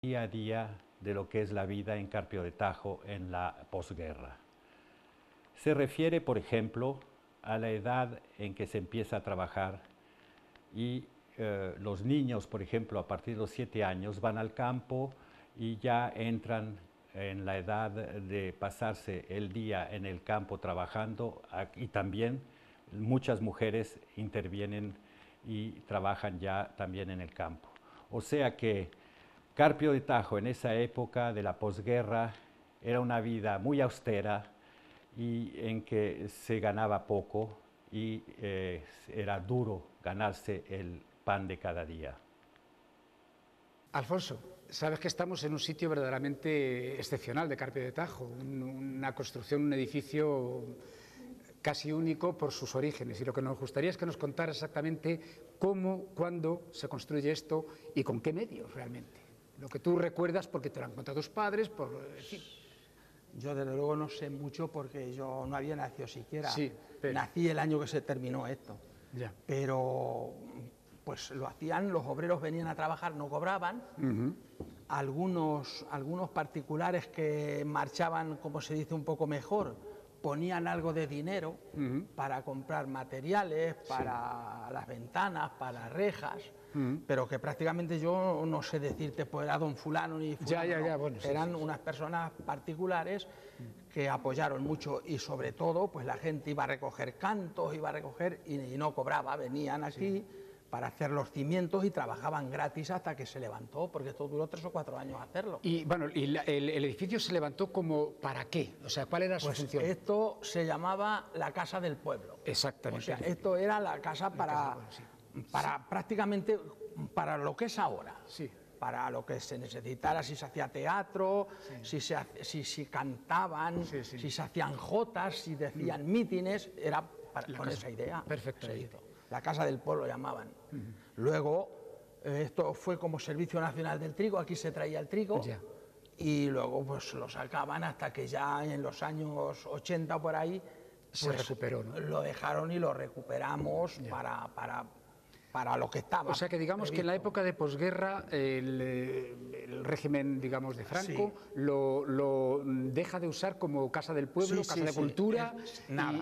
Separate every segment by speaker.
Speaker 1: día a día de lo que es la vida en Carpio de Tajo en la posguerra. Se refiere, por ejemplo, a la edad en que se empieza a trabajar y los niños, por ejemplo, a partir de los 7 años van al campo y ya entran en la edad de pasarse el día en el campo trabajando, y también muchas mujeres intervienen y trabajan ya también en el campo. O sea que Carpio de Tajo en esa época de la posguerra era una vida muy austera y en que se ganaba poco y era duro ganarse el pan de cada día.
Speaker 2: Alfonso, sabes que estamos en un sitio verdaderamente excepcional de Carpio de Tajo, una construcción, un edificio casi único por sus orígenes, y lo que nos gustaría es que nos contara exactamente cómo, cuándo se construye esto y con qué medios realmente. Lo que tú recuerdas porque te lo han contado tus padres, por decir.
Speaker 3: Yo desde luego no sé mucho porque yo no había nacido siquiera.
Speaker 2: Sí, pero...
Speaker 3: Nací el año que se terminó esto.
Speaker 2: Ya.
Speaker 3: Pero pues lo hacían, los obreros venían a trabajar, no cobraban. Algunos particulares que marchaban, como se dice, un poco mejor, ponían algo de dinero para comprar materiales, para las ventanas, para rejas. Pero que prácticamente yo no sé decirte, pues era don fulano ni fulano.
Speaker 2: Bueno,
Speaker 3: eran unas personas particulares que apoyaron mucho, y sobre todo pues la gente iba a recoger cantos, iba a recoger y no cobraba, venían aquí para hacer los cimientos y trabajaban gratis hasta que se levantó, porque esto duró 3 o 4 años hacerlo.
Speaker 2: Y bueno, el edificio se levantó como ¿para qué? O sea, ¿cuál era su función?
Speaker 3: Esto se llamaba la Casa del Pueblo.
Speaker 2: Exactamente.
Speaker 3: O sea, esto era la casa para prácticamente para lo que es ahora.
Speaker 2: Sí.
Speaker 3: Para lo que se necesitara, si se hacía teatro, si cantaban, si se hacían jotas, si decían mítines, era con esa idea.
Speaker 2: Perfecto.
Speaker 3: Se hizo. La Casa del Pueblo llamaban. Luego, esto fue como Servicio Nacional del Trigo, aquí se traía el trigo, y luego pues lo sacaban hasta que ya en los años 80 por ahí, pues,
Speaker 2: se recuperó, ¿no?
Speaker 3: Lo dejaron y lo recuperamos para lo que estaba.
Speaker 2: O sea que digamos que en la época de posguerra el régimen, digamos, de Franco lo deja de usar como casa del pueblo, casa de cultura,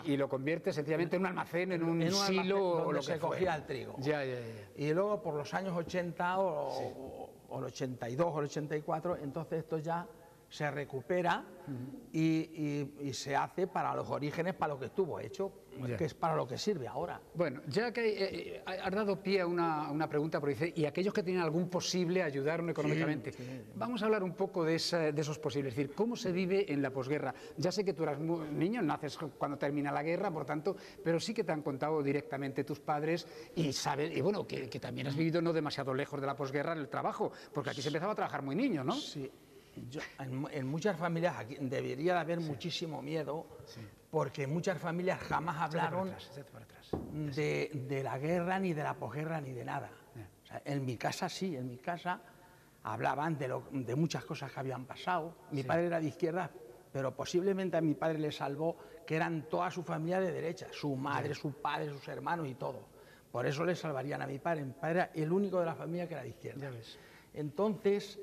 Speaker 2: y lo convierte sencillamente en un almacén, en un silo
Speaker 3: donde se cogía el trigo. Y luego por los años 80 o el 82 o el 84, entonces esto ya se recupera y se hace para los orígenes, para lo que estuvo hecho, que es para lo que sirve ahora.
Speaker 2: Bueno, ya que has dado pie a una pregunta, por decir, y aquellos que tienen algún posible ayudaron económicamente, vamos a hablar un poco de esos posibles, es decir, ¿cómo se vive en la posguerra? Ya sé que tú eras niño, naces cuando termina la guerra, por tanto, pero sí que te han contado directamente tus padres y sabes, y bueno, que también has vivido no demasiado lejos de la posguerra en el trabajo, porque aquí se empezaba a trabajar muy niño, ¿no?
Speaker 3: Sí. En muchas familias aquí debería de haber muchísimo miedo, porque muchas familias jamás hablaron de la guerra, ni de la posguerra, ni de nada. O sea, en mi casa sí, en mi casa hablaban de muchas cosas que habían pasado. Mi padre era de izquierda, pero posiblemente a mi padre le salvó que eran toda su familia de derecha, su madre, su padre, sus hermanos y todo. Por eso le salvarían a mi padre. Mi padre era el único de la familia que era de izquierda. Entonces,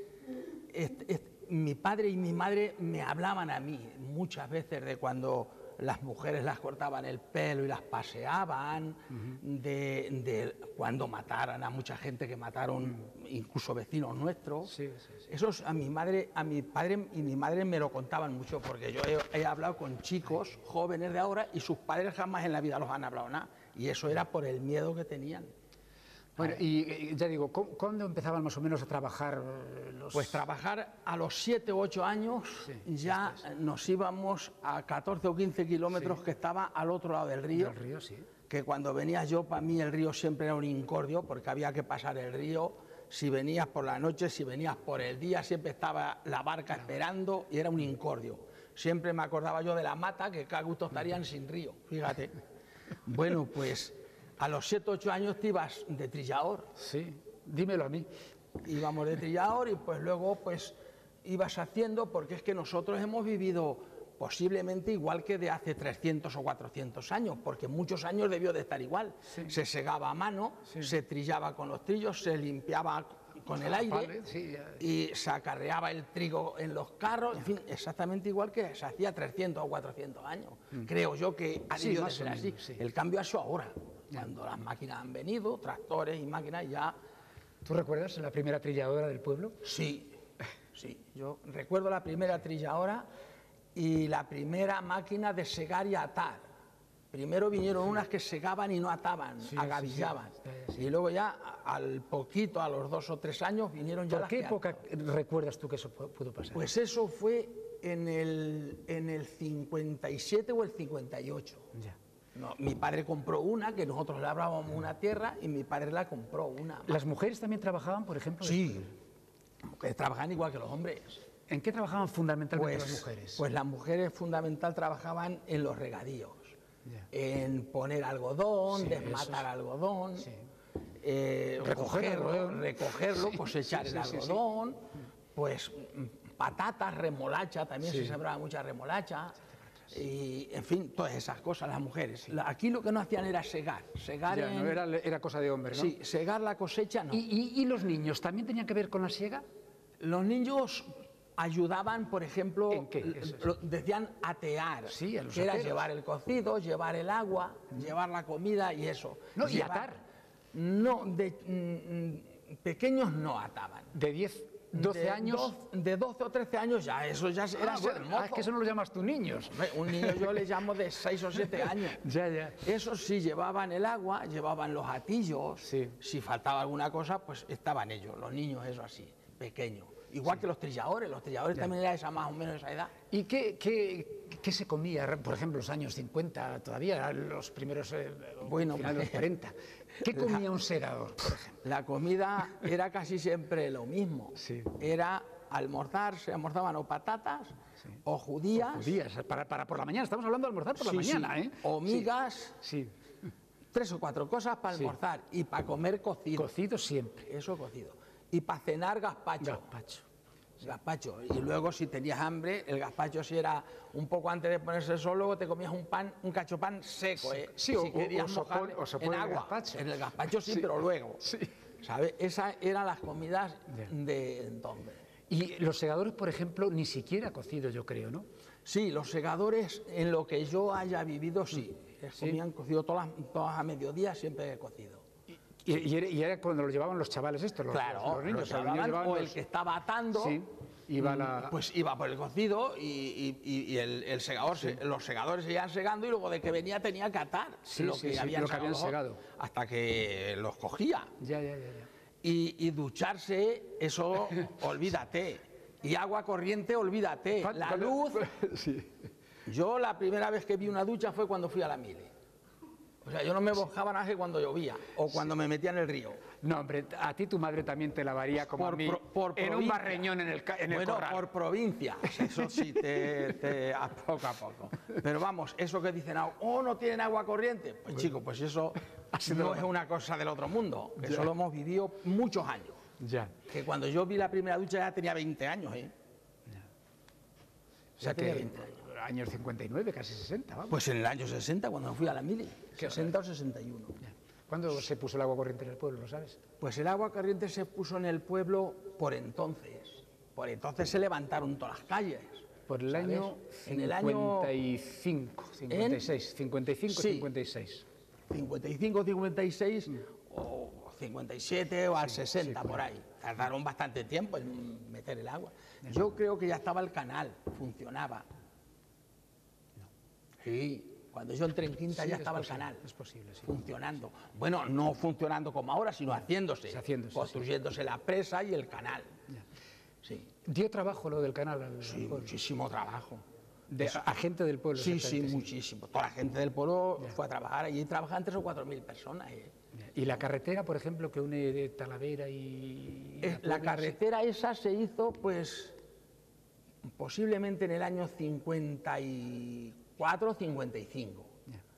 Speaker 3: mi padre y mi madre me hablaban a mí muchas veces de cuando las mujeres las cortaban el pelo y las paseaban, de cuando mataran a mucha gente, que mataron incluso vecinos nuestros. Eso a mi padre y mi madre me lo contaban mucho, porque yo he hablado con chicos jóvenes de ahora y sus padres jamás en la vida los han hablado nada, y eso era por el miedo que tenían.
Speaker 2: Bueno, y ya digo, ¿cuándo empezaban más o menos a trabajar
Speaker 3: Pues trabajar a los 7 u 8 años ya nos íbamos a 14 o 15 kilómetros que estaba al otro lado del río. Que cuando venía yo, para mí el río siempre era un incordio, porque había que pasar el río. Si venías por la noche, si venías por el día, siempre estaba la barca esperando y era un incordio. Siempre me acordaba yo de la mata, que cada gusto estarían sin río, fíjate. Bueno, pues a los 7 o 8 años te ibas de trillador.
Speaker 2: Sí, dímelo a mí.
Speaker 3: Íbamos de trillador y pues luego pues ibas haciendo, porque es que nosotros hemos vivido posiblemente igual que de hace 300 o 400 años, porque muchos años debió de estar igual. Se segaba a mano, se trillaba con los trillos, se limpiaba con el aire,
Speaker 2: Vale, sí, ya.
Speaker 3: y se acarreaba el trigo en los carros, en fin, exactamente igual que se hacía 300 o 400 años. Creo yo que ha
Speaker 2: Sí,
Speaker 3: debido de
Speaker 2: más o
Speaker 3: ser así.
Speaker 2: menos, sí.
Speaker 3: El cambio ha sido ahora, cuando las máquinas han venido, tractores y máquinas ya.
Speaker 2: ¿Tú recuerdas la primera trilladora del pueblo?
Speaker 3: Sí, sí. Yo recuerdo la primera trilladora y la primera máquina de segar y atar. Primero vinieron unas que segaban y no ataban, agavillaban.
Speaker 2: Sí.
Speaker 3: Y luego ya, al poquito, a los 2 o 3 años, vinieron ya
Speaker 2: ¿Por
Speaker 3: las
Speaker 2: qué
Speaker 3: que
Speaker 2: época recuerdas tú que eso pudo pasar?
Speaker 3: Pues eso fue en el 57 o el 58.
Speaker 2: Ya.
Speaker 3: No, mi padre compró una, que nosotros labrábamos una tierra, y mi padre la compró una.
Speaker 2: ¿Las mujeres también trabajaban, por ejemplo?
Speaker 3: Sí, que trabajan igual que los hombres.
Speaker 2: ¿En qué trabajaban fundamentalmente las mujeres?
Speaker 3: Pues las mujeres fundamental trabajaban en los regadíos,
Speaker 2: Ya.
Speaker 3: en poner algodón,
Speaker 2: Sí,
Speaker 3: desmatar algodón,
Speaker 2: Sí.
Speaker 3: recogerlo,
Speaker 2: Sí,
Speaker 3: cosechar
Speaker 2: sí,
Speaker 3: el
Speaker 2: sí, sí,
Speaker 3: algodón, pues patatas, remolacha, también
Speaker 2: Sí.
Speaker 3: se sembraba mucha remolacha, y en fin, todas esas cosas las mujeres. Aquí lo que no hacían era segar,
Speaker 2: Ya, no, era cosa de hombre, ¿no?
Speaker 3: sí, segar la cosecha no.
Speaker 2: ¿Y los niños también tenían que ver con la siega?
Speaker 3: Los niños ayudaban, por ejemplo,
Speaker 2: ¿En qué? Eso es.
Speaker 3: decían atear,
Speaker 2: Sí, a los
Speaker 3: que era
Speaker 2: ateros.
Speaker 3: llevar el cocido, llevar el agua, llevar la comida y eso.
Speaker 2: No, y atar.
Speaker 3: No, pequeños no ataban.
Speaker 2: ¿De 10, 12 años?
Speaker 3: De 12 o 13 años ya, eso ya era ser mozo.
Speaker 2: Es que eso no lo llamas tú niños.
Speaker 3: Hombre, un niño yo le llamo de 6 o 7 años.
Speaker 2: Ya, ya.
Speaker 3: Eso sí, llevaban el agua, llevaban los atillos,
Speaker 2: Sí.
Speaker 3: si faltaba alguna cosa, pues estaban ellos, los niños, eso así, pequeños. Igual que los trilladores también era esa más o menos esa edad.
Speaker 2: ¿Y qué se comía, por ejemplo, los años 50, todavía los primeros,
Speaker 3: Bueno,
Speaker 2: finales de los 40? ¿Qué comía un segador, por ejemplo?
Speaker 3: La comida era casi siempre lo mismo.
Speaker 2: Sí.
Speaker 3: Era almorzar, se almorzaban o patatas o judías.
Speaker 2: Judías, para por la mañana, estamos hablando de almorzar por la
Speaker 3: Sí,
Speaker 2: mañana,
Speaker 3: sí.
Speaker 2: ¿eh?
Speaker 3: O migas,
Speaker 2: Sí,
Speaker 3: 3 o 4 cosas para
Speaker 2: Sí.
Speaker 3: almorzar y para comer cocido.
Speaker 2: cocido siempre.
Speaker 3: Eso cocido. Y para cenar gazpacho.
Speaker 2: Gazpacho.
Speaker 3: Gazpacho. Y luego si tenías hambre, el gazpacho si era un poco antes de ponerse solo, luego te comías un cacho pan seco.
Speaker 2: Sí,
Speaker 3: si
Speaker 2: o
Speaker 3: querías
Speaker 2: sopón-
Speaker 3: mojarle
Speaker 2: o sopón
Speaker 3: en
Speaker 2: en el
Speaker 3: agua.
Speaker 2: gazpacho.
Speaker 3: En el gazpacho sí, pero luego.
Speaker 2: Sí.
Speaker 3: ¿Sabes? Esas eran las comidas
Speaker 2: Ya.
Speaker 3: de entonces.
Speaker 2: Y los segadores, por ejemplo, ni siquiera cocido, yo creo, ¿no?
Speaker 3: Sí, los segadores, en lo que yo haya vivido, sí. Comían cocido todas a mediodía, siempre cocido.
Speaker 2: Y era cuando lo llevaban los chavales estos, los niños.
Speaker 3: los llevaban,
Speaker 2: llevaban
Speaker 3: o el
Speaker 2: los-
Speaker 3: que estaba atando,
Speaker 2: Sí, iba la...
Speaker 3: pues iba por el cocido y el segador, los segadores se iban segando y luego de que venía tenía que atar
Speaker 2: Sí, sí, sí,
Speaker 3: habían
Speaker 2: lo que habían segado.
Speaker 3: hasta que los cogía.
Speaker 2: Ya.
Speaker 3: Y ducharse, eso, olvídate. Y agua corriente, olvídate. La luz,
Speaker 2: Sí.
Speaker 3: yo la primera vez que vi una ducha fue cuando fui a la Mile. O sea, yo no me mojaba nada que cuando llovía o cuando me metía en el río.
Speaker 2: No, hombre, a ti tu madre también te lavaría como a mí, en un
Speaker 3: provincia.
Speaker 2: barreñón en el
Speaker 3: Bueno,
Speaker 2: corral.
Speaker 3: por provincia, eso sí, a poco a poco. Pero vamos, eso que dicen, no tienen agua corriente, pues chicos, pues eso no es una cosa del otro mundo, que eso lo hemos vivido muchos años.
Speaker 2: Ya.
Speaker 3: Que cuando yo vi la primera ducha ya tenía 20 años, ¿eh?
Speaker 2: O sea
Speaker 3: tenía
Speaker 2: que
Speaker 3: 20 años.
Speaker 2: años 59, casi 60, vamos.
Speaker 3: Pues en el año 60, cuando me fui a la Mili, 60 o 61.
Speaker 2: ¿Cuándo se puso el agua corriente en el pueblo, lo sabes?
Speaker 3: Pues el agua corriente se puso en el pueblo por entonces. Por entonces se levantaron todas las calles.
Speaker 2: Por el
Speaker 3: ¿sabes?
Speaker 2: año
Speaker 3: En el año
Speaker 2: 55, 56, 55,
Speaker 3: Sí.
Speaker 2: 56.
Speaker 3: 55, 56 o 57 o al 60 por ahí. Tardaron bastante tiempo en meter el agua. Yo creo que ya estaba el canal, funcionaba. Sí, cuando yo entré en quinta
Speaker 2: Sí,
Speaker 3: ya
Speaker 2: es
Speaker 3: estaba
Speaker 2: posible,
Speaker 3: el canal.
Speaker 2: es posible, sí.
Speaker 3: Funcionando. Bueno, no funcionando como ahora, sino haciéndose.
Speaker 2: Sí, haciéndose,
Speaker 3: construyéndose la presa y el canal. Sí,
Speaker 2: ¿Dio trabajo lo del canal al
Speaker 3: sí,
Speaker 2: pueblo?
Speaker 3: muchísimo trabajo.
Speaker 2: A gente del pueblo.
Speaker 3: Sí, sí,
Speaker 2: exactamente,
Speaker 3: muchísimo. Toda la gente del pueblo fue a trabajar. Allí trabajaban 3 o 4 mil personas.
Speaker 2: Y la carretera, por ejemplo, que une de Talavera y...
Speaker 3: La carretera esa se hizo, pues, posiblemente en el año 54 o 55.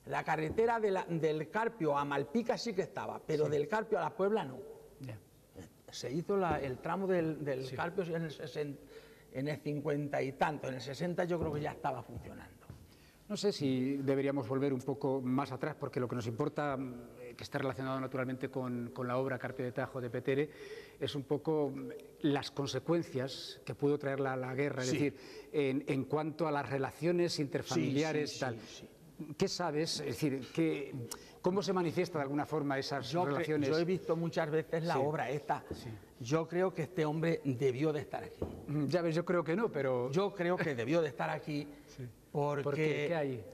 Speaker 3: La carretera del Carpio a Malpica sí que estaba, pero del Carpio a la Puebla no.
Speaker 2: Ya.
Speaker 3: Se hizo el tramo del Carpio en el 50 y tanto, en el 60 yo creo que ya estaba funcionando.
Speaker 2: No sé si deberíamos volver un poco más atrás, porque lo que nos importa que está relacionado naturalmente con la obra Carpio de Tajo de Petere, es un poco las consecuencias que pudo traer la guerra, es decir, en cuanto a las relaciones interfamiliares, tal. ¿Qué sabes? Es decir, ¿cómo se manifiesta de alguna forma esas relaciones?
Speaker 3: Yo he visto muchas veces la obra esta. Yo creo que este hombre debió de estar aquí.
Speaker 2: Ya ves, yo creo que no, pero...
Speaker 3: Yo creo que debió de estar aquí porque...
Speaker 2: ¿Por qué? ¿Qué hay?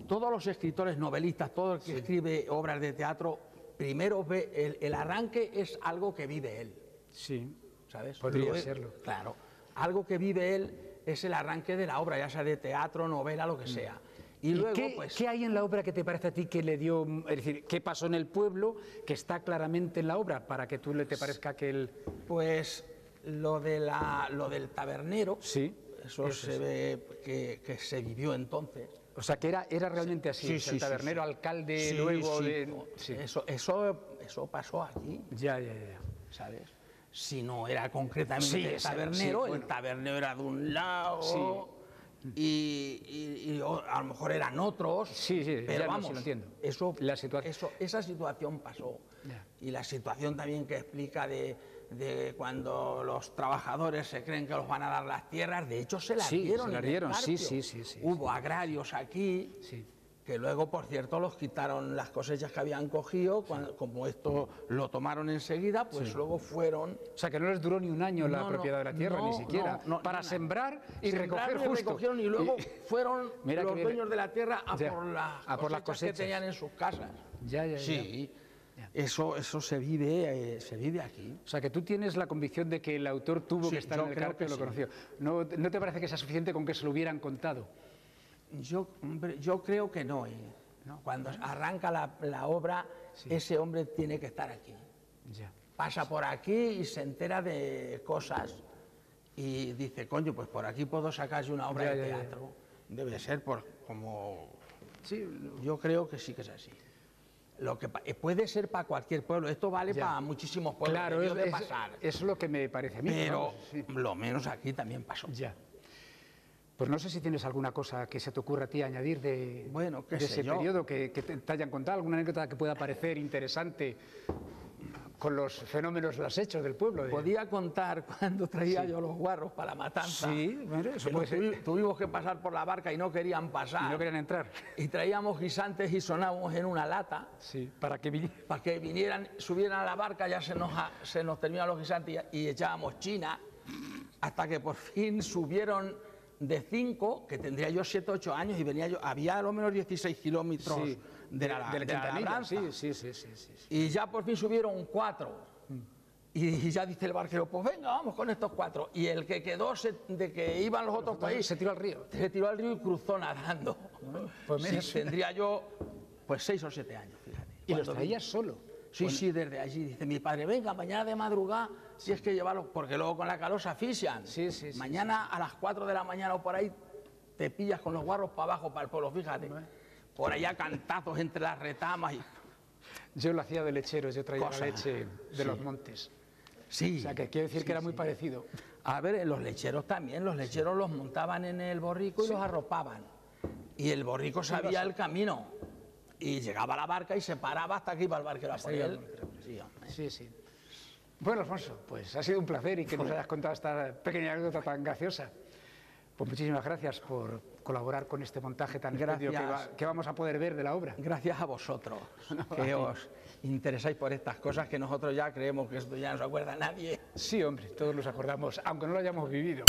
Speaker 3: Todos los escritores, novelistas, todo el que escribe obras de teatro, primero ve el arranque es algo que vive él.
Speaker 2: Sí,
Speaker 3: ¿sabes?
Speaker 2: Podría serlo.
Speaker 3: Claro, algo que vive él es el arranque de la obra, ya sea de teatro, novela, lo que sea. Y luego,
Speaker 2: ¿qué hay en la obra que te parece a ti que le dio, es decir, qué pasó en el pueblo que está claramente en la obra para que tú te parezca que él...
Speaker 3: Pues lo del tabernero, eso se ve que se vivió entonces.
Speaker 2: O sea, que era realmente así, el tabernero, alcalde, luego...
Speaker 3: Eso pasó aquí.
Speaker 2: Ya.
Speaker 3: ¿Sabes? Si no era concretamente el tabernero, el tabernero era de un lado... Y a lo mejor eran otros, pero
Speaker 2: ya
Speaker 3: vamos,
Speaker 2: lo entiendo.
Speaker 3: Esa situación pasó. Y la situación también que explica de cuando los trabajadores se creen que los van a dar las tierras, de hecho se las dieron. Hubo agrarios aquí, que luego, por cierto, los quitaron las cosechas que habían cogido, como esto lo tomaron enseguida, pues luego fueron...
Speaker 2: O sea, que no les duró ni un año la propiedad de la tierra, ni siquiera, para sembrar y recoger justo.
Speaker 3: Recogieron y luego fueron los dueños de la tierra a por las cosechas que tenían en sus casas. Sí. Eso se vive aquí.
Speaker 2: O sea, que tú tienes la convicción de que el autor tuvo que estar en el Carpio, lo conoció. ¿No te parece que sea suficiente con que se lo hubieran contado?
Speaker 3: Yo creo que no. Cuando arranca la obra, ese hombre tiene que estar aquí. Pasa por aquí y se entera de cosas y dice, coño, pues por aquí puedo sacar yo una obra de teatro. Debe ser como... Sí, yo creo que sí que es así. Lo que puede ser para cualquier pueblo, esto vale para muchísimos pueblos.
Speaker 2: Claro, es lo que me parece a mí.
Speaker 3: Pero lo menos aquí también pasó.
Speaker 2: Pues no sé si tienes alguna cosa que se te ocurra a ti añadir de ese periodo que te hayan contado, alguna anécdota que pueda parecer interesante con los fenómenos, los hechos del pueblo.
Speaker 3: Podía contar cuando traía yo los guarros para la matanza.
Speaker 2: Eso puede ser.
Speaker 3: Tuvimos que pasar por la barca y no querían pasar.
Speaker 2: Y no querían entrar.
Speaker 3: Y traíamos guisantes y sonábamos en una lata.
Speaker 2: Para que
Speaker 3: vinieran, subieran a la barca, ya se nos terminaron los guisantes y echábamos china, hasta que por fin subieron de 5, que tendría yo 7 o 8 años, y venía yo, había a lo menos 16 kilómetros de la labranza. Y ya por fin subieron 4. Y ya dice el barquero, pues venga, vamos con estos 4. Y el que quedó, de que iban los otros países,
Speaker 2: se tiró al río.
Speaker 3: Se tiró al río y cruzó nadando.
Speaker 2: Pues mira,
Speaker 3: tendría yo 6 o 7 años, fíjate.
Speaker 2: ¿Y los traías solo?
Speaker 3: Sí, desde allí. Dice mi padre, venga, mañana de madrugada, si es que llevarlo, porque luego con la calor se asfixian. Mañana a las 4 de la mañana o por ahí te pillas con los guarros para abajo, para el pueblo, fíjate. Por allá cantazos entre las retamas.
Speaker 2: Yo lo hacía de lecheros, yo traía la leche de los montes. O sea, que quiero decir que era muy parecido.
Speaker 3: A ver, los lecheros también, los lecheros los montaban en el borrico y los arropaban. Y el borrico sabía el camino. Y llegaba a la barca y se paraba hasta que iba el barquero a por él.
Speaker 2: Bueno, Alfonso, pues ha sido un placer y que nos hayas contado esta pequeña anécdota tan graciosa. Pues muchísimas gracias por colaborar con este montaje tan espléndido que vamos a poder ver de la obra.
Speaker 3: Gracias a vosotros, que os interesáis por estas cosas que nosotros ya creemos que esto ya no se acuerda nadie.
Speaker 2: Sí, hombre, todos nos acordamos, aunque no lo hayamos vivido.